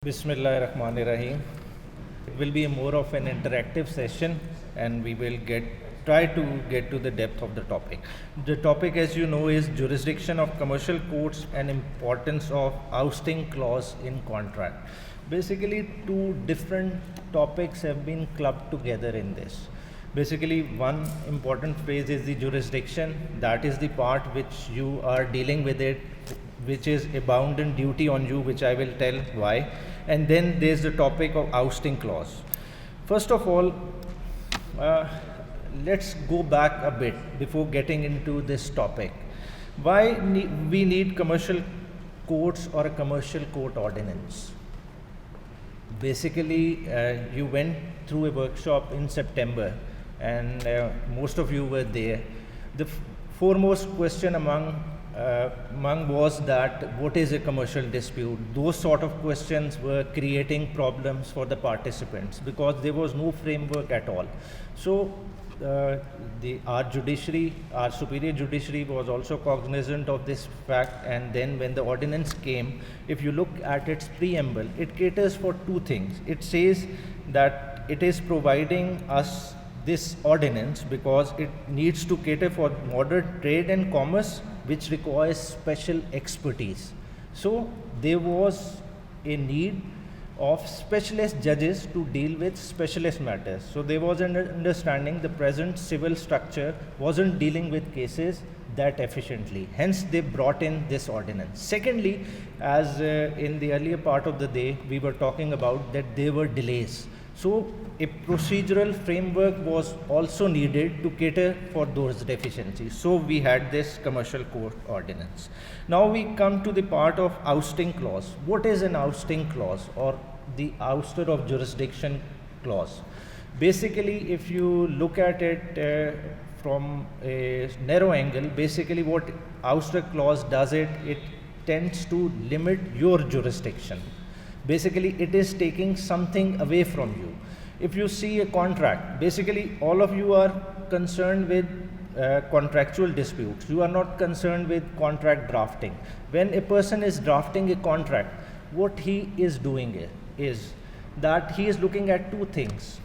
Bismillahirrahmanirrahim. It will be more of an interactive session and we will try to get to the depth of the topic. The topic, as you know, is jurisdiction of commercial courts and importance of ousting clause in contract. Basically, two different topics have been clubbed together in this. Basically, one important phrase is the jurisdiction. That is the part which you are dealing with it, which is a bounden duty on you, which I will tell why. And then there's the topic of ousting clause. First of all, let's go back a bit before getting into this topic. Why we need commercial courts or a commercial court ordinance? Basically, you went through a workshop in September and most of you were there. The foremost question among was that what is a commercial dispute? Those sort of questions were creating problems for the participants because there was no framework at all. So our judiciary, our superior judiciary was also cognizant of this fact, and then when the ordinance came, if you look at its preamble, it caters for two things. It says that it is providing us this ordinance because it needs to cater for modern trade and commerce, which requires special expertise. So there was a need of specialist judges to deal with specialist matters. So there was an understanding the present civil structure wasn't dealing with cases that efficiently. Hence they brought in this ordinance. Secondly, as in the earlier part of the day, we were talking about that there were delays. So a procedural framework was also needed to cater for those deficiencies. So we had this commercial court ordinance. Now we come to the part of ousting clause. What is an ousting clause or the ouster of jurisdiction clause? Basically, if you look at it from a narrow angle, basically what ouster clause does it tends to limit your jurisdiction. Basically, it is taking something away from you. If you see a contract, basically all of you are concerned with contractual disputes. You are not concerned with contract drafting. When a person is drafting a contract, what he is doing is that he is looking at two things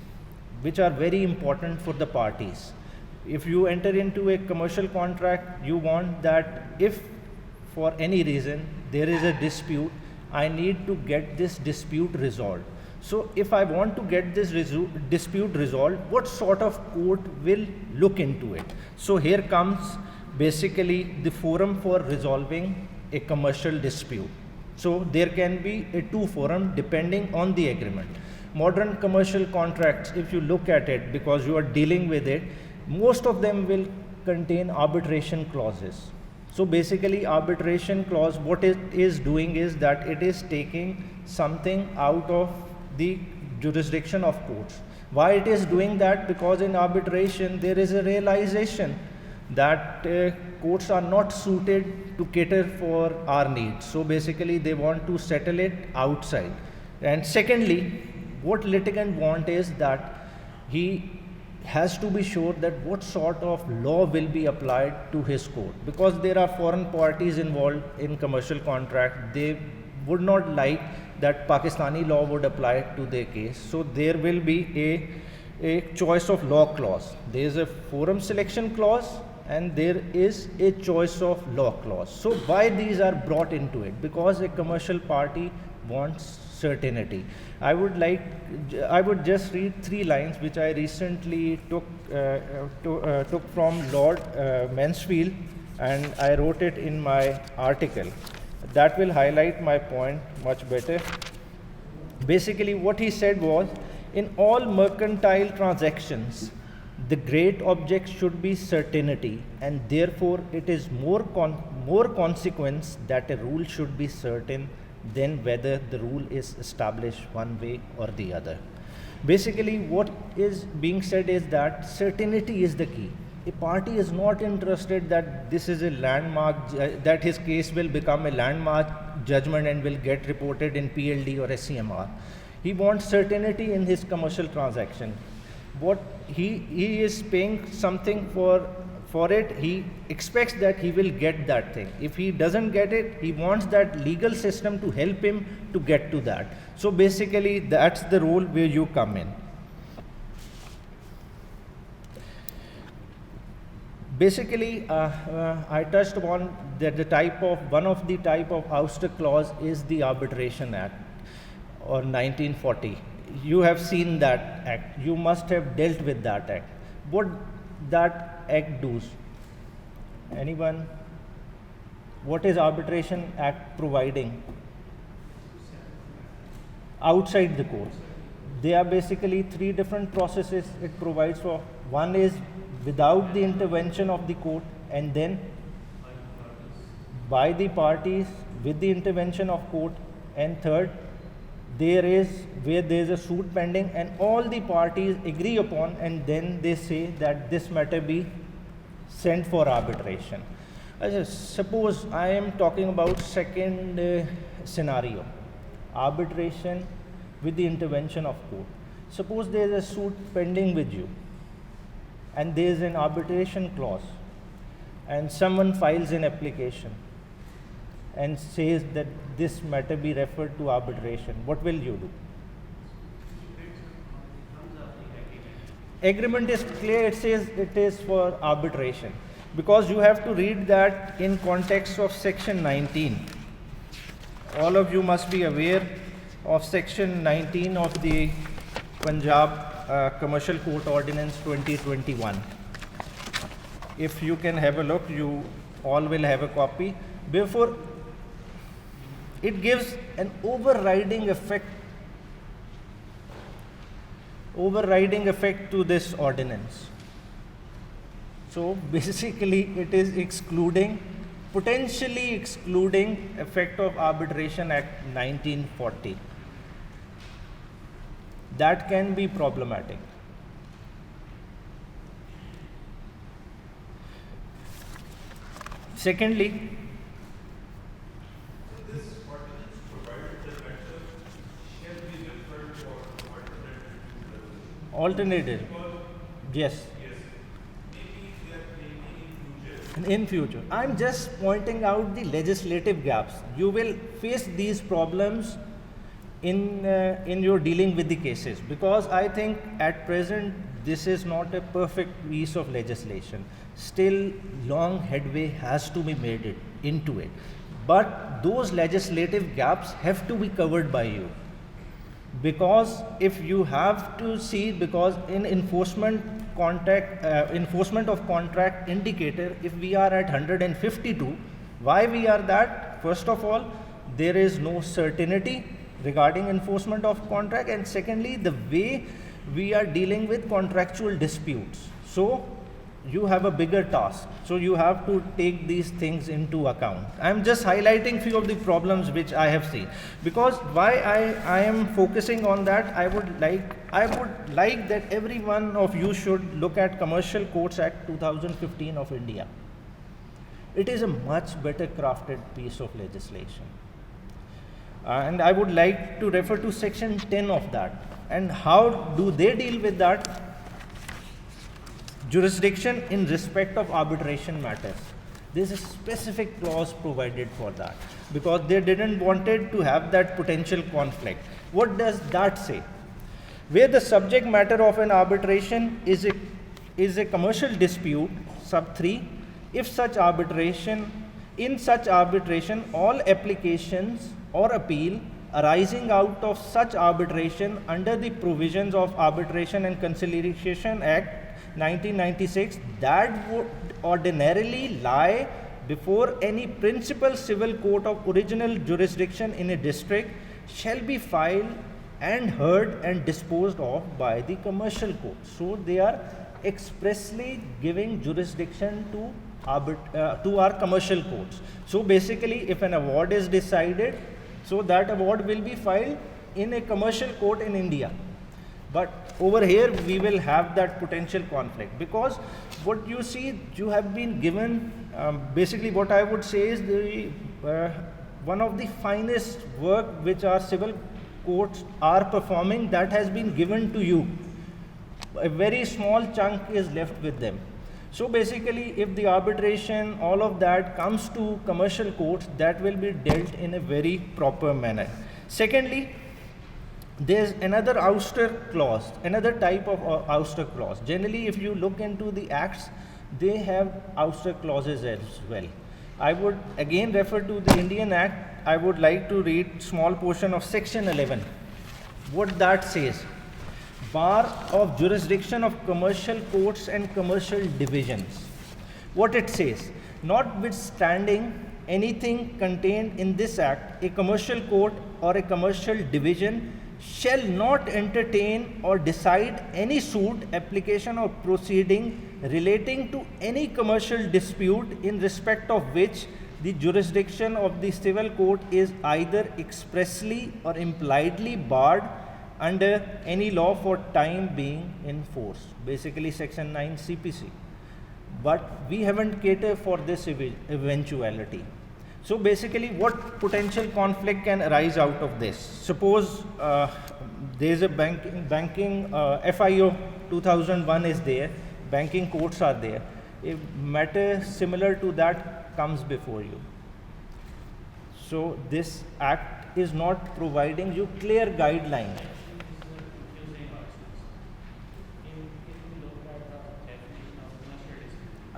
which are very important for the parties. If you enter into a commercial contract, you want that if for any reason there is a dispute, I need to get this dispute resolved. So if I want to get this dispute resolved, what sort of court will look into it? So here comes basically the forum for resolving a commercial dispute. So there can be a two forum depending on the agreement. Modern commercial contracts, if you look at it, because you are dealing with it, most of them will contain arbitration clauses. So basically arbitration clause, what it is doing is that it is taking something out of the jurisdiction of courts. Why it is doing that? Because in arbitration there is a realization that courts are not suited to cater for our needs. So basically they want to settle it outside. And secondly, what litigant want is that he has to be sure that what sort of law will be applied to his court, because there are foreign parties involved in commercial contract. They would not like that Pakistani law would apply to their case. So there will be a choice of law clause. There is a forum selection clause and there is a choice of law clause. So why these are brought into it? Because a commercial party wants certainty. I would just read three lines which I recently took from Lord Mansfield, and I wrote it in my article. That will highlight my point much better. Basically what he said was, in all mercantile transactions, the great object should be certainty, and therefore it is more consequence that a rule should be certain than whether the rule is established one way or the other. Basically what is being said is that certainty is the key. A party is not interested that this is a landmark, that his case will become a landmark judgment and will get reported in PLD or SCMR. He wants certainty in his commercial transaction. What he is paying something for for it, he expects that he will get that thing. If he doesn't get it, he wants that legal system to help him to get to that. So basically, that's the role where you come in. Basically, I touched upon that one of the type of ouster clause is the Arbitration Act or 1940. You have seen that act. You must have dealt with that act. What that act does? Anyone? What is Arbitration Act providing? Outside the court. There are basically three different processes it provides for. One is without the intervention of the court, and then by the parties with the intervention of court, and third, there is where there is a suit pending and all the parties agree upon, and then they say that this matter be sent for arbitration. Suppose I am talking about second scenario, arbitration with the intervention of court. Suppose there is a suit pending with you, and there is an arbitration clause, and someone files an application and says that this matter be referred to arbitration. What will you do? Agreement is clear, it says it is for arbitration, because you have to read that in context of section 19. All of you must be aware of section 19 of the Punjab Commercial Court Ordinance 2021. If you can have a look, you all will have a copy. Before, it gives an overriding effect to this ordinance. So basically it is potentially excluding effect of Arbitration Act 1940. That can be problematic. Secondly, this ordinance provided the matter shall be referred for alternative. Yes. Maybe there may be In future. I'm just pointing out the legislative gaps. You will face these problems in your dealing with the cases, because I think at present this is not a perfect piece of legislation. Still, long headway has to be made into it. But those legislative gaps have to be covered by you. Because if you have to see, because in enforcement of contract indicator, if we are at 152, why we are that? First of all, there is no certainty regarding enforcement of contract, and secondly, the way we are dealing with contractual disputes. So you have a bigger task. So you have to take these things into account. I'm just highlighting few of the problems which I have seen. Because why I am focusing on that, I would like that every one of you should look at Commercial Courts Act 2015 of India. It is a much better crafted piece of legislation. And I would like to refer to section 10 of that. And how do they deal with that? Jurisdiction in respect of arbitration matters. There's a specific clause provided for that, because they didn't wanted to have that potential conflict. What does that say? Where the subject matter of an arbitration is a commercial dispute, sub 3, if in such arbitration all applications or appeal arising out of such arbitration under the provisions of Arbitration and Conciliation Act 1996 that would ordinarily lie before any principal civil court of original jurisdiction in a district shall be filed and heard and disposed of by the commercial court. So they are expressly giving jurisdiction to our commercial courts. So basically, if an award is decided, so that award will be filed in a commercial court in India. But over here we will have that potential conflict, because what you see, you have been given, basically what I would say is one of the finest work which our civil courts are performing, that has been given to you. A very small chunk is left with them. So basically, if the arbitration, all of that comes to commercial courts, that will be dealt in a very proper manner. Secondly, there's another ouster clause, another type of ouster clause. Generally, if you look into the acts, they have ouster clauses as well. I would again refer to the Indian Act. I would like to read small portion of section 11. What that says: bar of jurisdiction of commercial courts and commercial divisions. What it says: notwithstanding anything contained in this act, a commercial court or a commercial division shall not entertain or decide any suit, application, or proceeding relating to any commercial dispute in respect of which the jurisdiction of the civil court is either expressly or impliedly barred under any law for time being in force. Basically, section 9 CPC. But we haven't catered for this eventuality. So basically, what potential conflict can arise out of this? Suppose there is a banking FIO 2001 is there, banking courts are there. A matter similar to that comes before you. So this act is not providing you clear guidelines.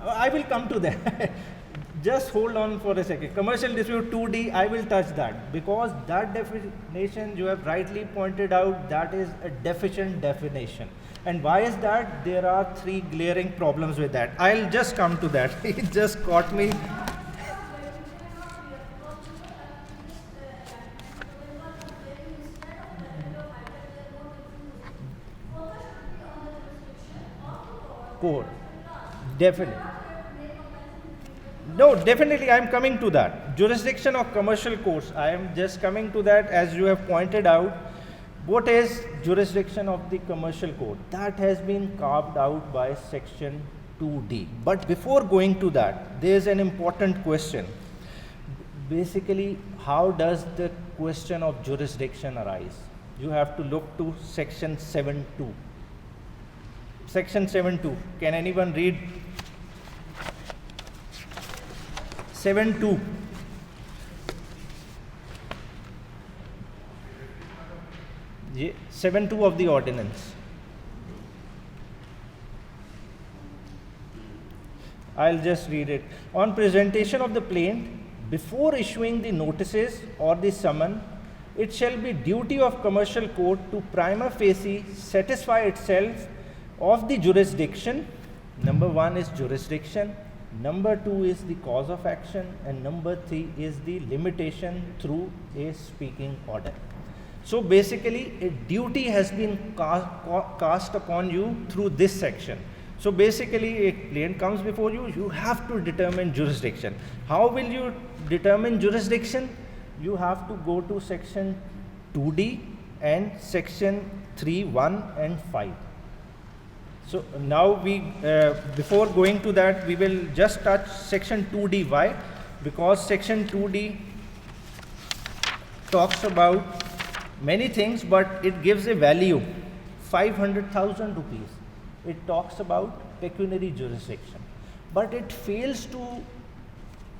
I will come to that. Just hold on for a second. Commercial dispute 2D, I will touch that, because that definition you have rightly pointed out, that is a deficient definition. And why is that? There are 3 glaring problems with that. I'll just come to that. It just caught me. Court. Definitely. No, definitely I am coming to that. Jurisdiction of commercial courts, I am just coming to that. As you have pointed out, what is jurisdiction of the commercial court? That has been carved out by section 2D. But before going to that, there is an important question. Basically, how does the question of jurisdiction arise? You have to look to section 7.2. Section 7.2. Can anyone read? 7.2. Yeah, 7.2 of the ordinance. I'll just read it. On presentation of the plaint, before issuing the notices or the summons, it shall be duty of commercial court to prima facie satisfy itself of the jurisdiction. Number 1 is jurisdiction. Number 2 is the cause of action, and number 3 is the limitation through a speaking order. So basically, a duty has been cast upon you through this section. So basically, a plaint comes before you, you have to determine jurisdiction. How will you determine jurisdiction? You have to go to section 2D and section 3(1) and 5. So now before going to that, we will just touch section 2D. Why? Because section 2D talks about many things, but it gives a value, 500,000 rupees. It talks about pecuniary jurisdiction, but it fails to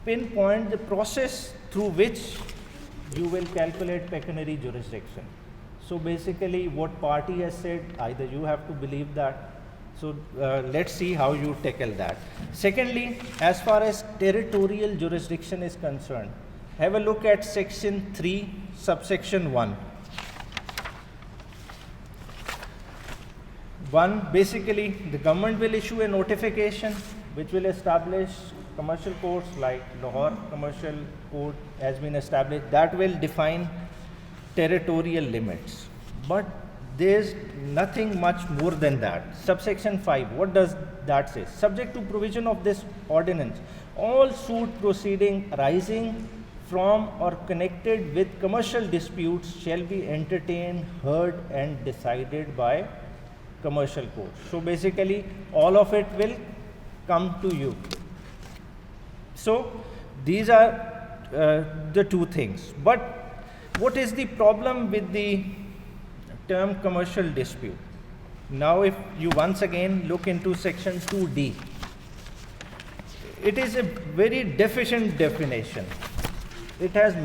pinpoint the process through which you will calculate pecuniary jurisdiction. So basically, what party has said, either you have to believe that. So let's see how you tackle that. Secondly, as far as territorial jurisdiction is concerned, have a look at section 3, subsection 1. 1, basically, the government will issue a notification which will establish commercial courts, like Lahore Commercial Court has been established, that will define territorial limits. But there's nothing much more than that. Subsection 5, what does that say? Subject to provision of this ordinance, all suit proceeding arising from or connected with commercial disputes shall be entertained, heard, and decided by commercial court. So basically, all of it will come to you. So these are the 2 things. But what is the problem with the term commercial dispute? Now if you once again look into section 2D, it is a very deficient definition. It has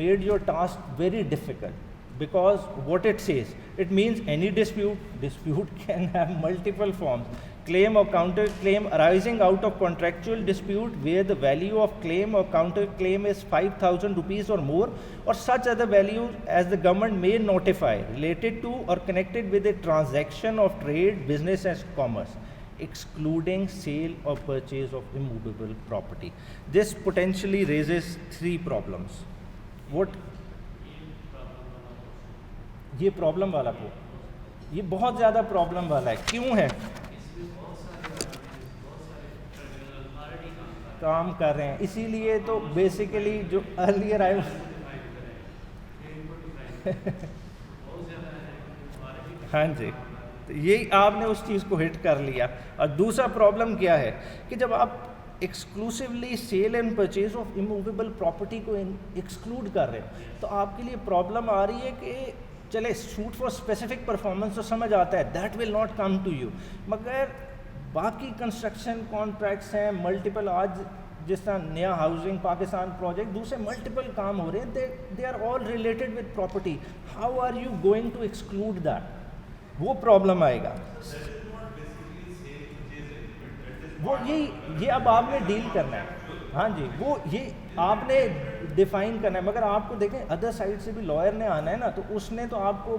made your task very difficult, because what it says, it means any dispute can have multiple forms. Claim or counterclaim arising out of contractual dispute where the value of claim or counterclaim is 5,000 rupees or more, or such other value as the government may notify, related to or connected with a transaction of trade, business and commerce, excluding sale or purchase of immovable property. This potentially raises three problems. What? ये problem वाला को, ये बहुत ज़्यादा problem वाला है. क्यों है? काम कर रहे हैं, इसीलिए तो बेसिकली जो अर्लियर आए हाँ जी, तो यही आपने उस चीज़ को हिट कर लिया. और दूसरा प्रॉब्लम क्या है कि जब आप exclusively sale and purchase of immovable property को एक्सक्लूड कर रहे हो, तो आपके लिए प्रॉब्लम आ रही है कि चले सूट फॉर स्पेसिफिक परफॉर्मेंस तो समझ आता है, that will not come to you, मगर बाकी कंस्ट्रक्शन कॉन्ट्रैक्ट्स हैं मल्टीपल. आज जिस तरह नया हाउसिंग पाकिस्तान प्रोजेक्ट, दूसरे मल्टीपल काम हो रहे हैं, they are all related with property. How are you going to exclude that? वो प्रॉब्लम आएगा. वो ये अब आपने डील करना है. हाँ जी, वो ये आपने डिफाइन करना है. मगर आपको देखें अदर साइड से भी लॉयर ने आना है ना, तो उसने तो आपको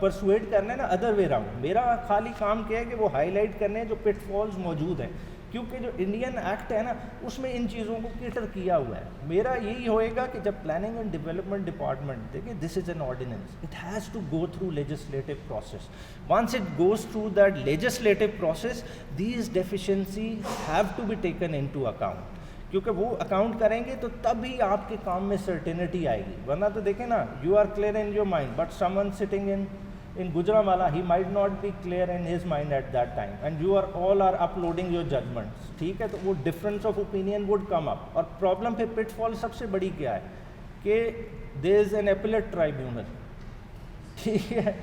परसुएड करना है ना अदर वे राउंड. मेरा खाली काम क्या है कि वो हाईलाइट करने हैं जो पिटफॉल्स मौजूद हैं, क्योंकि जो इंडियन एक्ट है ना उसमें इन चीज़ों को केटर किया हुआ है. मेरा यही होएगा कि जब प्लानिंग एंड डेवलपमेंट डिपार्टमेंट देखिए, this is an ordinance, it has to go through legislative process. Once it goes through that legislative process, these deficiency have to be taken into account, क्योंकि वो अकाउंट करेंगे तो तभी आपके काम में certainty आएगी. वरना तो देखें ना, you are clear in your mind, but someone sitting in Gujranwala, he might not be clear in his mind at that time, and you are all are uploading your judgments. ठीक है, तो वो difference of opinion would come up. और problem पे pitfall सबसे बड़ी क्या है कि there is an appellate tribunal. ठीक है,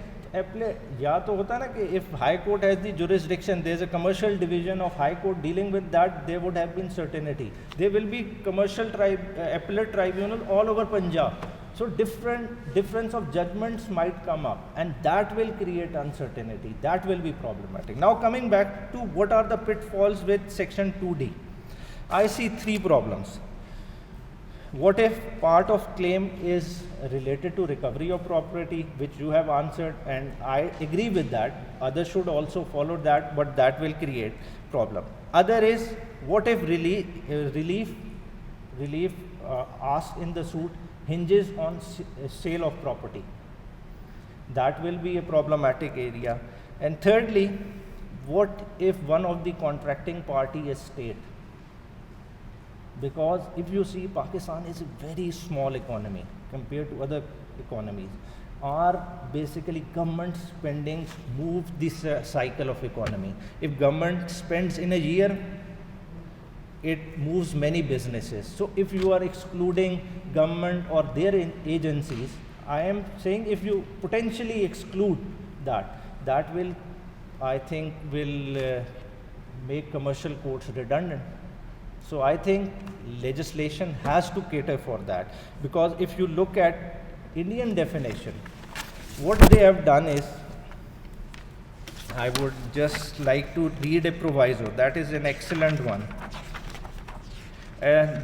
appellate या तो होता है ना कि if high court has the jurisdiction, there is a commercial division of high court dealing with that, there would have been certainty. There will be commercial appellate tribunal all over Punjab. So difference of judgments might come up, and that will create uncertainty. That will be problematic. Now coming back to what are the pitfalls with section 2D, I see three problems. What if part of claim is related to recovery of property, which you have answered, and I agree with that. Others should also follow that, but that will create problem. Other is, what if relief asked in the suit hinges on sale of property? That will be a problematic area. And thirdly, what if one of the contracting party is state? Because if you see, Pakistan is a very small economy compared to other economies. Our basically government spendings move this cycle of economy. If government spends in a year, it moves many businesses. So if you are excluding government or their agencies, I am saying if you potentially exclude that will, I think, will make commercial courts redundant. So I think legislation has to cater for that, because if you look at Indian definition, what they have done is, I would just like to read a proviso. That is an excellent one.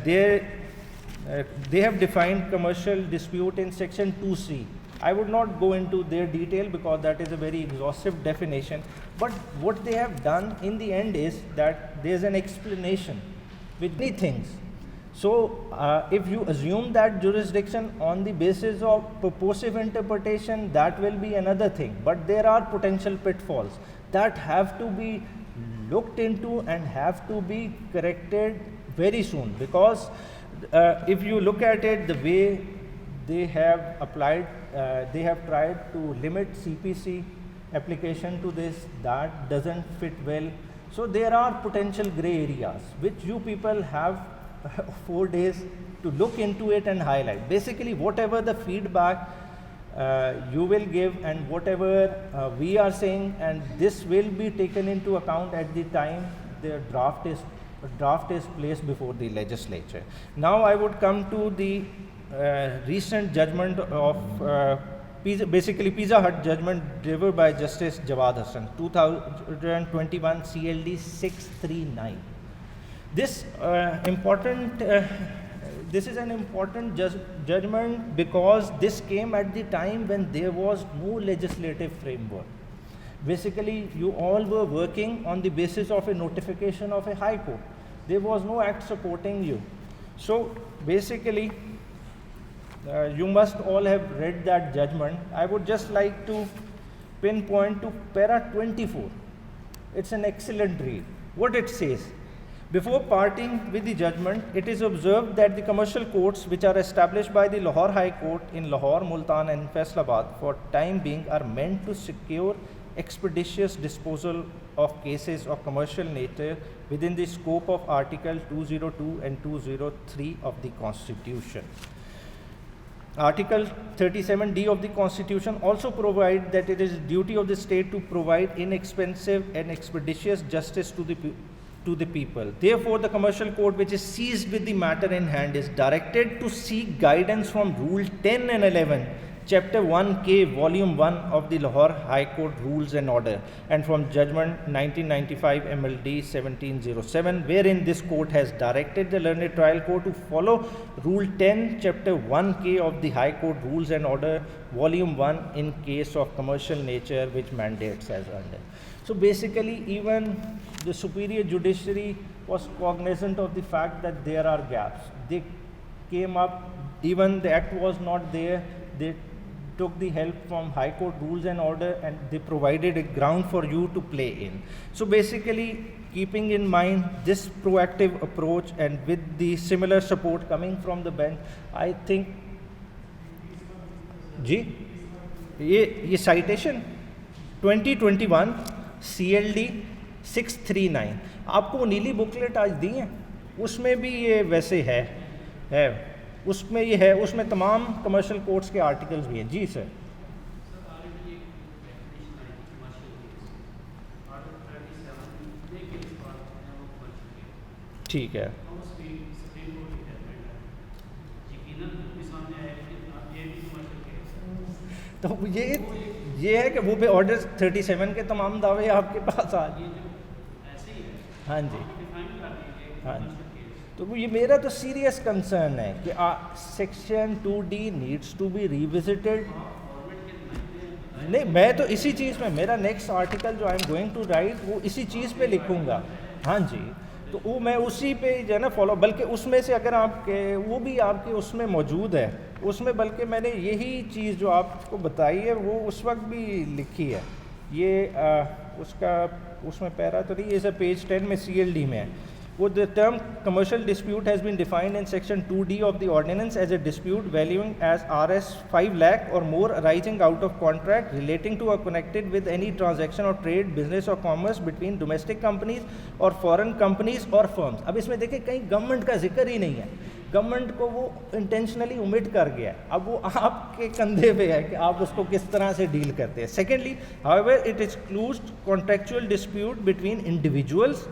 They have defined commercial dispute in section 2C. I would not go into their detail because that is a very exhaustive definition, but what they have done in the end is that there is an explanation with many things. So if you assume that jurisdiction on the basis of purposive interpretation, that will be another thing, but there are potential pitfalls that have to be looked into and have to be corrected very soon, because if you look at it, the way they have applied, they have tried to limit CPC application to this, that doesn't fit well. So there are potential gray areas which you people have 4 days to look into it and highlight. Basically, whatever the feedback you will give and whatever we are saying, and this will be taken into account at the time the draft is draft is placed before the legislature. Now I would come to the recent judgment of Pizza Hut judgment delivered by Justice Jawad Hassan, 2021 CLD 639. This this is an important judgment because this came at the time when there was no legislative framework. Basically, you all were working on the basis of a notification of a high court. There was no act supporting you. So basically, you must all have read that judgment. I would just like to pinpoint to para 24. It's an excellent read. What it says: before parting with the judgment, it is observed that the commercial courts which are established by the Lahore High Court in Lahore, Multan and Faisalabad for time being are meant to secure expeditious disposal of cases of commercial nature within the scope of Article 202 and 203 of the Constitution. Article 37D of the Constitution also provides that it is duty of the state to provide inexpensive and expeditious justice to the people. Therefore, the commercial court which is seized with the matter in hand is directed to seek guidance from Rule 10 and 11, Chapter 1K, Volume 1 of the Lahore High Court Rules and Order, and from Judgment 1995 MLD 1707, wherein this court has directed the learned trial court to follow Rule 10, Chapter 1K of the High Court Rules and Order, Volume 1, in case of commercial nature which mandates as under. So basically, even the superior judiciary was cognizant of the fact that there are gaps. They came up, even the act was not there, they took the help from High Court Rules and Order and they provided a ground for you to play in. So basically, keeping in mind this proactive approach and with the similar support coming from the bench, I think ये citation 2021 CLD 639 आपको नीली booklet आज दी है, उसमें भी ये वैसे है उसमें ये है, उसमें तमाम कमर्शियल कोर्ट्स के आर्टिकल्स भी हैं. जी सर. ठीक है. तो ये है कि वो पे ऑर्डर 37 के तमाम दावे आपके पास आ गए. हाँ जी, हाँ जी. तो ये मेरा तो सीरियस कंसर्न है कि section 2D needs to be revisited. नहीं, मैं तो इसी चीज़ में, मेरा नेक्स्ट आर्टिकल जो I am going to write वो इसी चीज़ पे लिखूंगा. हाँ जी, तो वो मैं उसी पे जो है ना फॉलो, बल्कि उसमें से अगर आपके वो भी आपके उसमें मौजूद है, उसमें बल्कि मैंने यही चीज़ जो आपको बताई है वो उस वक्त भी लिखी है. ये उसका उसमें पैरा तो नहीं, ये पेज 10 में CLD में है. The term commercial dispute has been defined in section 2D of the ordinance as a dispute valuing as Rs 5 lakh or more arising out of contract relating to or connected with any transaction or trade, business or commerce between domestic companies or foreign companies or firms. अब इसमें देखिए कहीं government का जिक्र ही नहीं है, government को वो इंटेंशनली ओमिट कर गया. अब वो आपके कंधे पे है कि आप उसको किस तरह से डील करते हैं. Secondly, however it excludes contractual dispute between individuals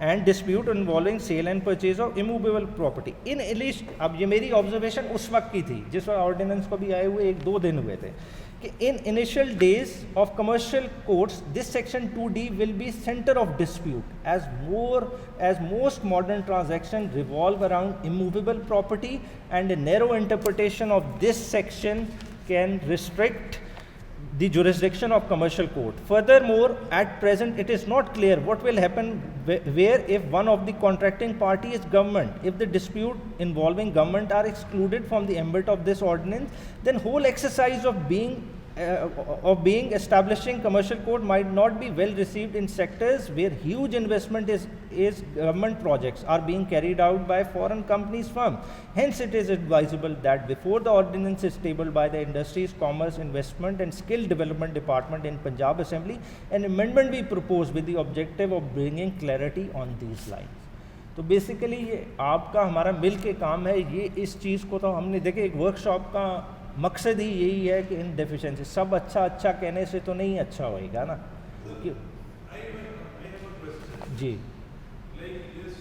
and dispute involving sale and purchase of immovable property. In least, अब ये मेरी ऑब्जर्वेशन उस वक्त की थी जिस वक्त ऑर्डिनेंस को भी आए हुए 1-2 दिन हुए थे, कि in initial days of commercial courts this section 2D will be center of dispute as most modern transactions revolve around immovable property, and a narrow interpretation of this section can restrict the jurisdiction of commercial court. Furthermore, at present it is not clear what will happen where if one of the contracting party is government. If the dispute involving government are excluded from the ambit of this ordinance, then whole exercise of being establishing commercial court might not be well received in sectors where huge investment is government projects are being carried out by foreign companies firm. Hence it is advisable that before the ordinance is tabled by the Industries, Commerce, Investment and Skill Development Department in Punjab Assembly, an amendment be proposed with the objective of bringing clarity on these lines. तो basically ये आपका हमारा मिल के काम है. ये इस चीज़ को तो हमने देखे, एक वर्कशॉप का मकसद ही यही है कि इन डेफिशिएंसी सब अच्छा कहने से तो नहीं अच्छा होएगा ना. जी. Like this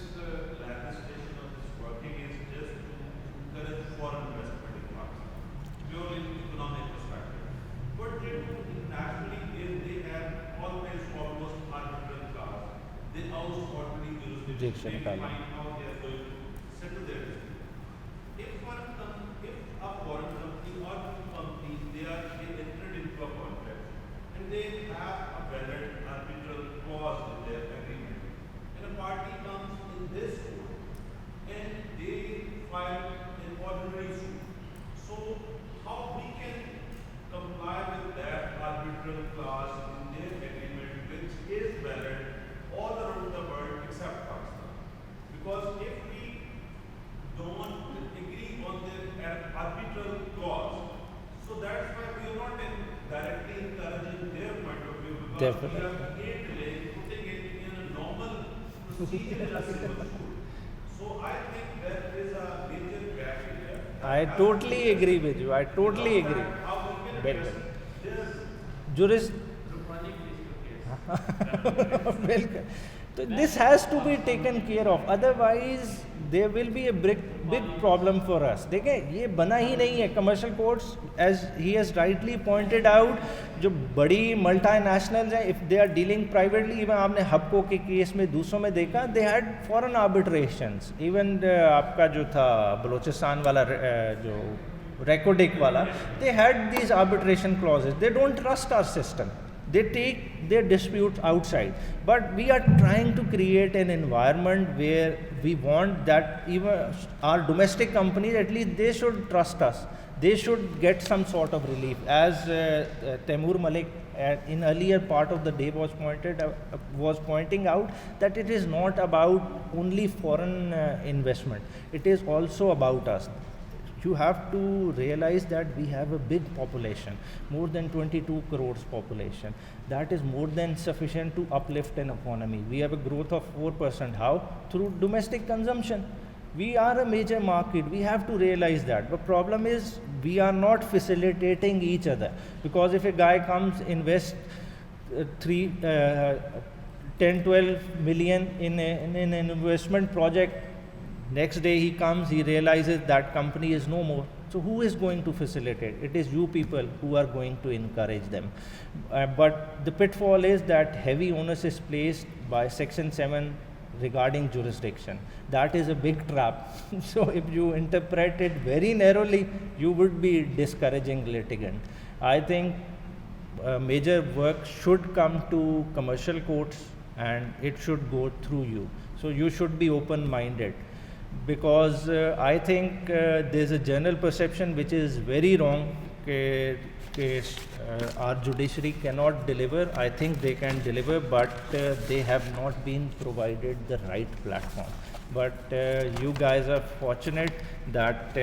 jurisdiction का how they are going to settle their dispute. If a foreign company or two companies they entered into a contract and they have a valid arbitral clause in their agreement, and a party comes in this court and they file an ordinary suit, so how we can comply with that arbitral clause in their agreement, which is valid all around the world except Pakistan? Because if we don't agree on the arbitral clause, so that's why we are not directly encouraging their point of view, because Definitely. we are again putting it in a normal procedure in a civil suit. So I think there is a major gap here. I totally agree with you. I totally agree. How we can Well, address this Juris, welcome. So this has to be taken care of. Otherwise, there will be a big problem for us. देखें ये बना ही नहीं है. Commercial courts, as he has rightly pointed out, जो बड़ी multinationals हैं, if they are dealing privately, even आपने हबको के केस में दूसरों में देखा, they had foreign arbitrations. Even आपका जो था बलोचिस्तान वाला जो Recodic wala, they had these arbitration clauses. They don't trust our system. They take their disputes outside. But we are trying to create an environment where we want that even our domestic companies, at least they should trust us. They should get some sort of relief. As Taimur Malik in earlier part of the day was pointing out, that it is not about only foreign investment. It is also about us. You have to realize that we have a big population, more than 22 crores population. That is more than sufficient to uplift an economy. We have a growth of 4%. How? Through domestic consumption. We are a major market. We have to realize that. The problem is we are not facilitating each other. Because if a guy comes, invests 10-12 million in an investment project, next day he comes, he realizes that company is no more. So who is going to facilitate? It is you people who are going to encourage them. But the pitfall is that heavy onus is placed by Section 7 regarding jurisdiction. That is a big trap. So if you interpret it very narrowly, you would be discouraging litigant. I think major work should come to commercial courts and it should go through you. So you should be open-minded. Because I think there's a general perception which is very wrong that our judiciary cannot deliver. I think they can deliver, but they have not been provided the right platform. But you guys are fortunate that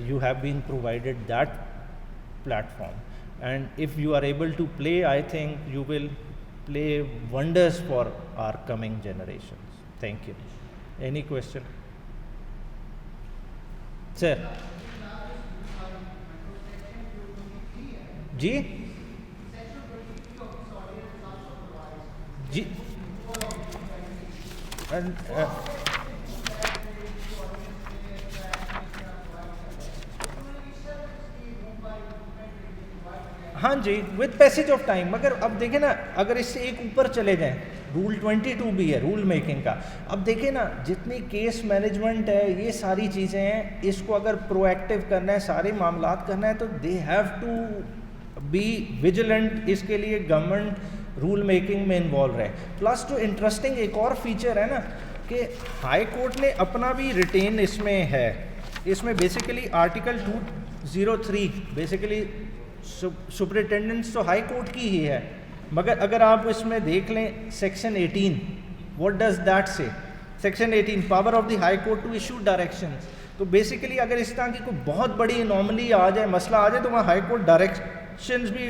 you have been provided that platform. And if you are able to play, I think you will play wonders for our coming generations. Thank you. Any question? Sir. जी जी हाँ जी, with passage of time. मगर अब देखें ना, अगर इससे एक ऊपर चले जाएं, रूल 22 भी है रूल मेकिंग का. अब देखें ना, जितनी केस मैनेजमेंट है, ये सारी चीज़ें हैं, इसको अगर प्रोएक्टिव करना है, सारे मामलात करना है, तो they have to be vigilant. इसके लिए गवर्नमेंट रूल मेकिंग में इन्वॉल्व है. प्लस जो इंटरेस्टिंग एक और फीचर है ना, कि हाई कोर्ट ने अपना भी रिटेन इसमें है. इसमें बेसिकली आर्टिकल 203 बेसिकली सुपरिटेंडेंट्स तो हाई कोर्ट की ही है. मगर अगर आप इसमें देख लें section 18, what does that say? Section 18, power of the high court to issue directions. तो बेसिकली अगर इस तरह की कोई बहुत बड़ी अनोमली आ जाए, मसला आ जाए, तो वहाँ हाई कोर्ट डायरेक्शंस भी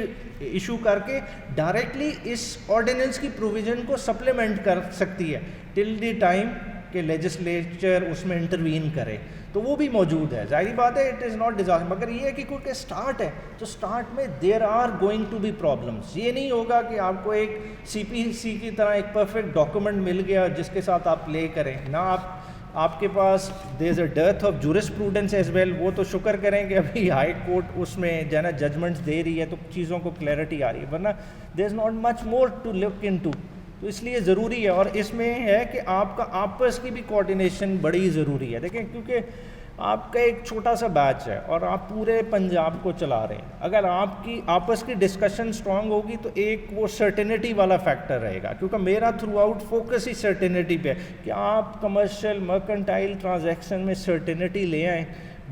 इशू करके डायरेक्टली इस ऑर्डिनेंस की प्रोविज़न को सप्लीमेंट कर सकती है टिल द टाइम कि लेजिस्लेचर उसमें इंटरवीन करे. तो वो भी मौजूद है. ज़ाहिर बात है, इट इज़ नॉट डिज़ास्टर. मगर ये है कि कोई स्टार्ट है, तो स्टार्ट में there are going to be problems. ये नहीं होगा कि आपको एक CPC की तरह एक परफेक्ट डॉक्यूमेंट मिल गया जिसके साथ आप प्ले करें ना. आपके पास there is a death of jurisprudence as well. वो तो शुक्र करें कि अभी हाई कोर्ट उसमें जो है ना जजमेंट्स दे रही है, तो चीज़ों को क्लैरिटी आ रही है. वरना there is not much more to look into. تو اس لیے ضروری ہے، اور اس میں ہے کہ آپ کا آپس کی بھی کوآرڈینیشن بڑی ضروری ہے. دیکھیں کیونکہ آپ کا ایک چھوٹا سا بیچ ہے اور آپ پورے پنجاب کو چلا رہے ہیں. اگر آپ کی آپس کی ڈسکشن اسٹرانگ ہوگی تو ایک وہ سرٹینٹی والا فیکٹر رہے گا، کیونکہ میرا تھرو آؤٹ فوکس ہی سرٹینٹی پہ ہے کہ آپ کمرشل مرکنٹائل ٹرانزیکشن میں سرٹینٹی لے آئیں،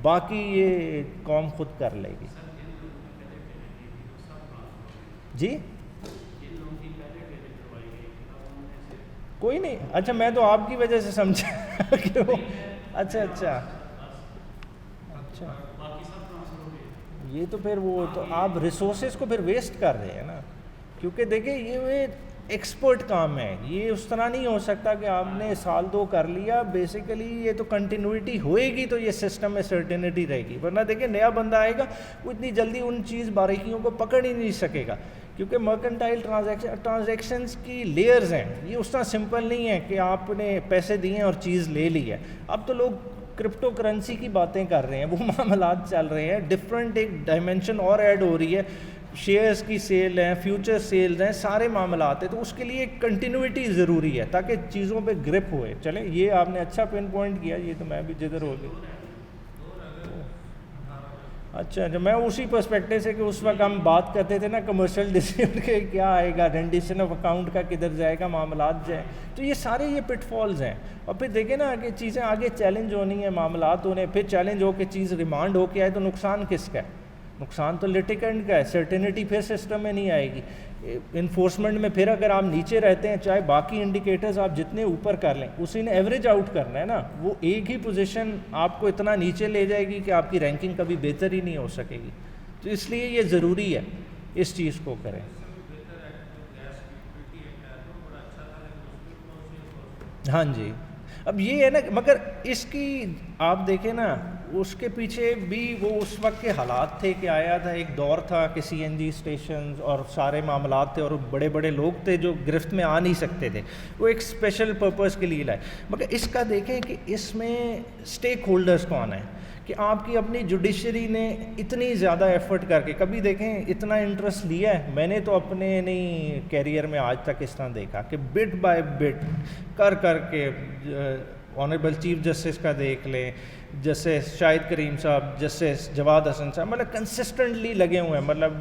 باقی یہ قوم خود کر لے گی. جی کوئی نہیں، اچھا میں تو آپ کی وجہ سے سمجھا کہ وہ اچھا اچھا اچھا یہ تو پھر وہ تو آپ ریسورسز کو پھر ویسٹ کر رہے ہیں نا، کیونکہ دیکھیں یہ ایکسپرٹ کام ہے، یہ اس طرح نہیں ہو سکتا کہ آپ نے سال 2 کر لیا. بیسیکلی یہ تو کنٹینیوٹی ہوئے گی تو یہ سسٹم میں سرٹینٹی رہے گی، ورنہ دیکھیں نیا بندہ آئے گا وہ اتنی جلدی ان چیز باریکیوں کو پکڑ ہی نہیں سکے گا، کیونکہ مرکنٹائل ٹرانزیکشنز کی لیئرز ہیں. یہ اس طرح سمپل نہیں ہے کہ آپ نے پیسے دیے اور چیز لے لی ہے. اب تو لوگ کرپٹو کرنسی کی باتیں کر رہے ہیں، وہ معاملات چل رہے ہیں، ڈفرینٹ ایک ڈائمنشن اور ایڈ ہو رہی ہے، شیئرز کی سیل ہیں، فیوچر سیلز ہیں، سارے معاملات ہیں. تو اس کے لیے ایک کنٹینیوٹی ضروری ہے تاکہ چیزوں پہ گرپ ہوئے. چلیں یہ آپ نے اچھا پن پوائنٹ کیا، یہ تو میں بھی جدھر ہو گئی. اچھا میں اسی پرسپیکٹو سے کہ اس وقت ہم بات کرتے تھے نا کمرشل ڈسپیوٹ کے کیا آئے گا، رینڈیشن آف اکاؤنٹ کا کدھر جائے گا، معاملات جائیں. تو یہ سارے یہ پٹ فالز ہیں. اور پھر دیکھیں نا کہ چیزیں آگے چیلنج ہونی ہیں، معاملات ہونے، پھر چیلنج ہو کے چیز ریمانڈ ہو کے آئے تو نقصان کس کا ہے؟ نقصان تو لٹیکنٹ کا ہے. سرٹینٹی پھر سسٹم میں نہیں آئے گی. انفورسمنٹ میں پھر اگر آپ نیچے رہتے ہیں، چاہے باقی انڈیکیٹرز آپ جتنے اوپر کر لیں، اسی نے ایوریج آؤٹ کرنا ہے نا. وہ ایک ہی پوزیشن آپ کو اتنا نیچے لے جائے گی کہ آپ کی رینکنگ کبھی بہتر ہی نہیں ہو سکے گی. تو اس لیے یہ ضروری ہے اس چیز کو کریں. ہاں جی اب یہ ہے نا، مگر اس کی آپ دیکھیں نا اس کے پیچھے بھی وہ اس وقت کے حالات تھے کہ آیا تھا ایک دور تھا کہ سی این جی اسٹیشنز اور سارے معاملات تھے اور بڑے بڑے لوگ تھے جو گرفت میں آ نہیں سکتے تھے، وہ ایک اسپیشل پرپز کے لیے لائے. مگر اس کا دیکھیں کہ اس میں اسٹیک ہولڈرز کون ہیں، کہ آپ کی اپنی جوڈیشری نے اتنی زیادہ ایفرٹ کر کے کبھی دیکھیں اتنا انٹرسٹ لیا ہے. میں نے تو اپنے نہیں کیریئر میں آج تک اس طرح دیکھا کہ بٹ بائی بٹ کر کے آنریبل چیف جسٹس کا دیکھ لیں، جسٹس شاہد کریم صاحب، جسٹس جواد حسن صاحب، مطلب کنسسٹنٹلی لگے ہوئے ہیں، مطلب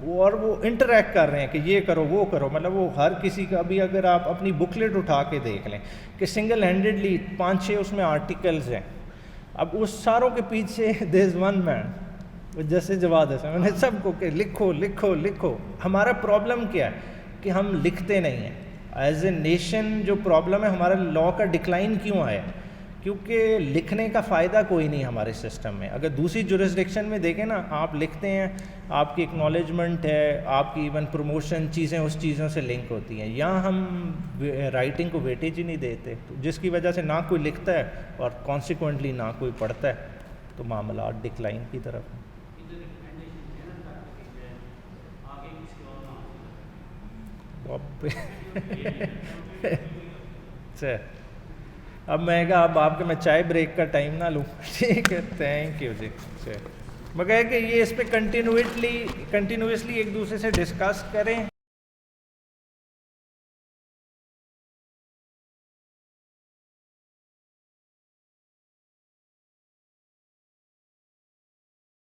اور وہ انٹریکٹ کر رہے ہیں کہ یہ کرو وہ کرو. مطلب وہ ہر کسی کا بھی اگر آپ اپنی بکلیٹ اٹھا کے دیکھ لیں کہ سنگل ہینڈیڈلی 5-6 اس میں آرٹیکلز ہیں. اب اس ساروں کے پیچھے دیر از ون مین جسٹس جواد حسن، انہیں سب کو کہ لکھو لکھو لکھو. ہمارا پرابلم کیا ہے کہ ہم لکھتے نہیں ہیں. ایز اے نیشن جو پرابلم ہے ہمارا لا کا ڈکلائن کیوں آیا؟ کیونکہ لکھنے کا فائدہ کوئی نہیں ہمارے سسٹم میں. اگر دوسری جورسڈکشن میں دیکھیں نا، آپ لکھتے ہیں، آپ کی اکنالجمنٹ ہے، آپ کی ایون پروموشن چیزیں اس چیزوں سے لنک ہوتی ہیں. یہاں ہم رائٹنگ کو ویٹیج ہی نہیں دیتے، جس کی وجہ سے نہ کوئی لکھتا ہے اور کانسیکوئنٹلی نہ کوئی پڑھتا ہے، تو معاملات ڈکلائن کی طرف ہیں. اچھا اب میں کہا اب آپ کے میں چائے بریک کا ٹائم نہ لوں. ٹھیک ہے، تھینک یو جی. مگر کہ یہ اس پہ کنٹینیوسلی ایک دوسرے سے ڈسکس کریں.